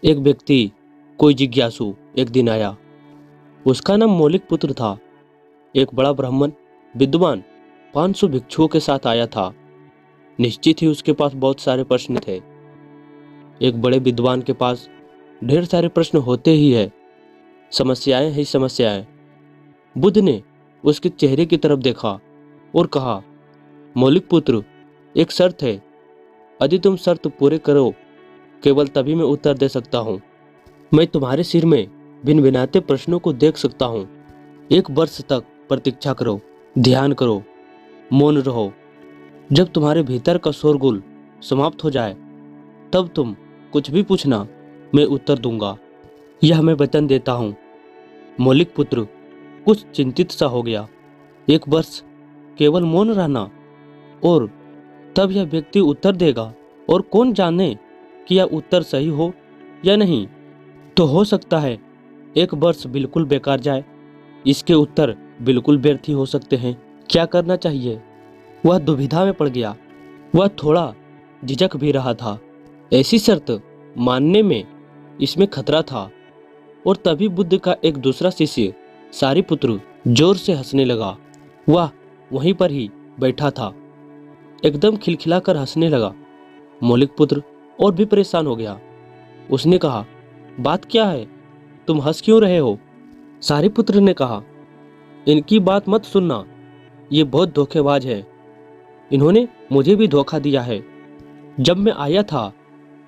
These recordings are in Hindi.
एक व्यक्ति, कोई जिज्ञासु एक दिन आया। उसका नाम मौलिक पुत्र था। एक बड़ा ब्राह्मण विद्वान 500 भिक्षुओं के साथ आया था। निश्चित ही उसके पास बहुत सारे प्रश्न थे। एक बड़े विद्वान के पास ढेर सारे प्रश्न होते ही है, समस्याएं ही समस्याएं। बुद्ध ने उसके चेहरे की तरफ देखा और कहा, मौलिक पुत्र, एक शर्त है। यदि तुम शर्त पूरे करो, केवल तभी मैं उत्तर दे सकता हूँ। मैं तुम्हारे सिर में भिनभिनाते प्रश्नों को देख सकता हूँ। 1 वर्ष तक प्रतीक्षा करो, ध्यान करो, मौन रहो। जब तुम्हारे भीतर का शोरगुल समाप्त हो जाए, तब तुम कुछ भी पूछना, मैं उत्तर दूंगा। यह मैं वचन देता हूँ। मौलिक पुत्र कुछ चिंतित सा हो गया। 1 वर्ष केवल मौन रहना, और तब यह व्यक्ति उत्तर देगा, और कौन जाने कि यह उत्तर सही हो या नहीं। तो हो सकता है 1 वर्ष बिल्कुल बेकार जाए, इसके उत्तर बिल्कुल व्यर्थ ही हो सकते हैं। क्या करना चाहिए? वह दुविधा में पड़ गया। वह थोड़ा झिझक भी रहा था। ऐसी शर्त मानने में इसमें खतरा था। और तभी बुद्ध का एक दूसरा शिष्य सारिपुत्र जोर से हंसने लगा। वह वहीं पर ही बैठा था, एकदम खिलखिलाकर हंसने लगा। मौलिक पुत्र और भी परेशान हो गया। उसने कहा, बात क्या है? तुम हंस क्यों रहे हो? सारिपुत्र ने कहा, इनकी बात मत सुनना, ये बहुत धोखेबाज है। इन्होंने मुझे भी धोखा दिया है। जब मैं आया था,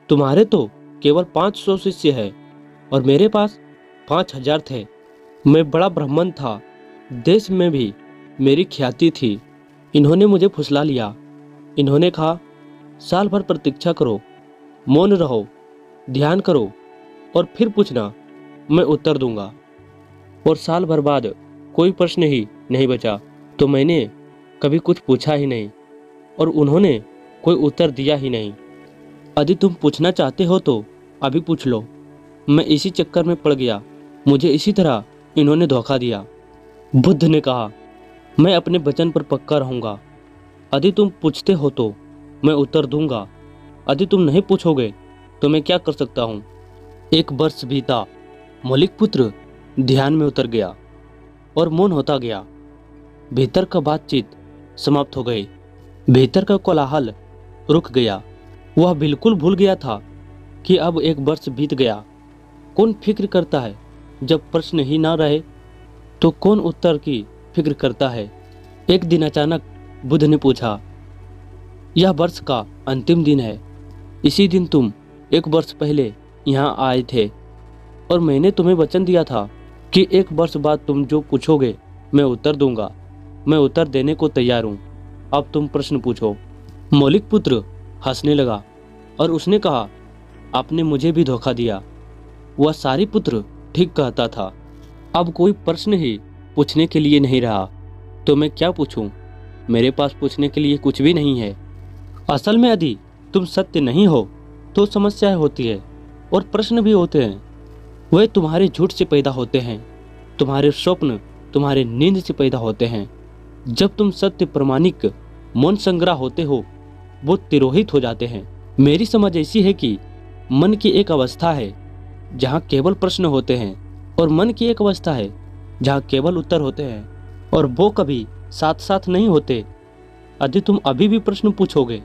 तुम्हारे तो केवल 500 शिष्य है और मेरे पास 5000 थे। मैं बड़ा ब्राह्मण था, देश में भी मेरी ख्याति थी। इन्होंने मुझे फुसला लिया। इन्होंने कहा, साल भर प्रतीक्षा करो, मौन रहो, ध्यान करो और फिर पूछना, मैं उत्तर दूंगा। और साल भर बाद कोई प्रश्न ही नहीं बचा, तो मैंने कभी कुछ पूछा ही नहीं और उन्होंने कोई उत्तर दिया ही नहीं। यदि तुम पूछना चाहते हो तो अभी पूछ लो। मैं इसी चक्कर में पड़ गया, मुझे इसी तरह इन्होंने धोखा दिया। बुद्ध ने कहा, मैं अपने वचन पर पक्का रहूंगा। यदि तुम पूछते हो तो मैं उत्तर दूंगा। यदि तुम नहीं पूछोगे तो मैं क्या कर सकता हूँ? 1 वर्ष बीता। मौलिक पुत्र ध्यान में उतर गया और मौन होता गया। भीतर का बातचीत समाप्त हो गई। भीतर का कोलाहल रुक गया। वह बिल्कुल भूल गया था कि अब 1 वर्ष बीत गया। कौन फिक्र करता है? जब प्रश्न ही ना रहे तो कौन उत्तर की फिक्र करता है? एक दिन अचानक बुद्ध ने पूछा, यह वर्ष का अंतिम दिन है। इसी दिन तुम 1 वर्ष पहले यहाँ आए थे और मैंने तुम्हें वचन दिया था कि 1 वर्ष बाद तुम जो पूछोगे मैं उत्तर दूंगा। मैं उत्तर देने को तैयार हूँ। अब तुम प्रश्न पूछो। मौलिक पुत्र हंसने लगा और उसने कहा, आपने मुझे भी धोखा दिया। वह सारिपुत्र ठीक कहता था। अब कोई प्रश्न ही पूछने के लिए नहीं रहा, तो मैं क्या पूछूं? मेरे पास पूछने के लिए कुछ भी नहीं है। असल में यदि तुम सत्य नहीं हो तो समस्याएं होती है और प्रश्न भी होते हैं। वे तुम्हारे झूठ से पैदा होते हैं, तुम्हारे स्वप्न तुम्हारे नींद से पैदा होते हैं। जब तुम सत्य प्रमाणिक मौन संग्रह होते हो, वो तिरोहित हो जाते हैं। मेरी समझ ऐसी है कि मन की एक अवस्था है जहाँ केवल प्रश्न होते हैं और मन की एक अवस्था है जहाँ केवल उत्तर होते हैं, और वो कभी साथ साथ नहीं होते। यदि तुम अभी भी प्रश्न पूछोगे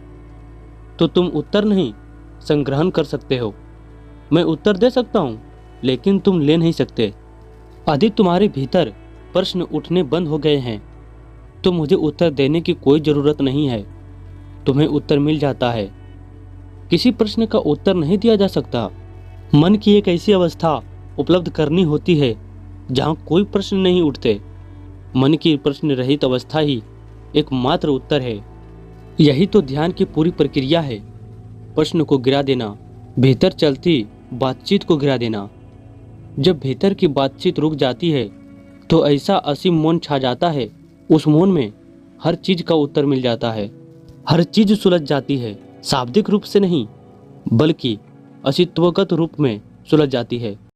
तो तुम उत्तर नहीं संग्रहण कर सकते हो। मैं उत्तर दे सकता हूँ, लेकिन तुम ले नहीं सकते। यदि तुम्हारे भीतर प्रश्न उठने बंद हो गए हैं तो मुझे उत्तर देने की कोई ज़रूरत नहीं है। तुम्हें उत्तर मिल जाता है। किसी प्रश्न का उत्तर नहीं दिया जा सकता। मन की एक ऐसी अवस्था उपलब्ध करनी होती है जहाँ कोई प्रश्न नहीं उठते। मन की प्रश्न रहित अवस्था ही एकमात्र उत्तर है। यही तो ध्यान की पूरी प्रक्रिया है। प्रश्न को गिरा देना, भीतर चलती बातचीत को गिरा देना। जब भीतर की बातचीत रुक जाती है तो ऐसा असीम मौन छा जाता है। उस मौन में हर चीज का उत्तर मिल जाता है। हर चीज सुलझ जाती है, शाब्दिक रूप से नहीं बल्कि अस्तित्वगत रूप में सुलझ जाती है।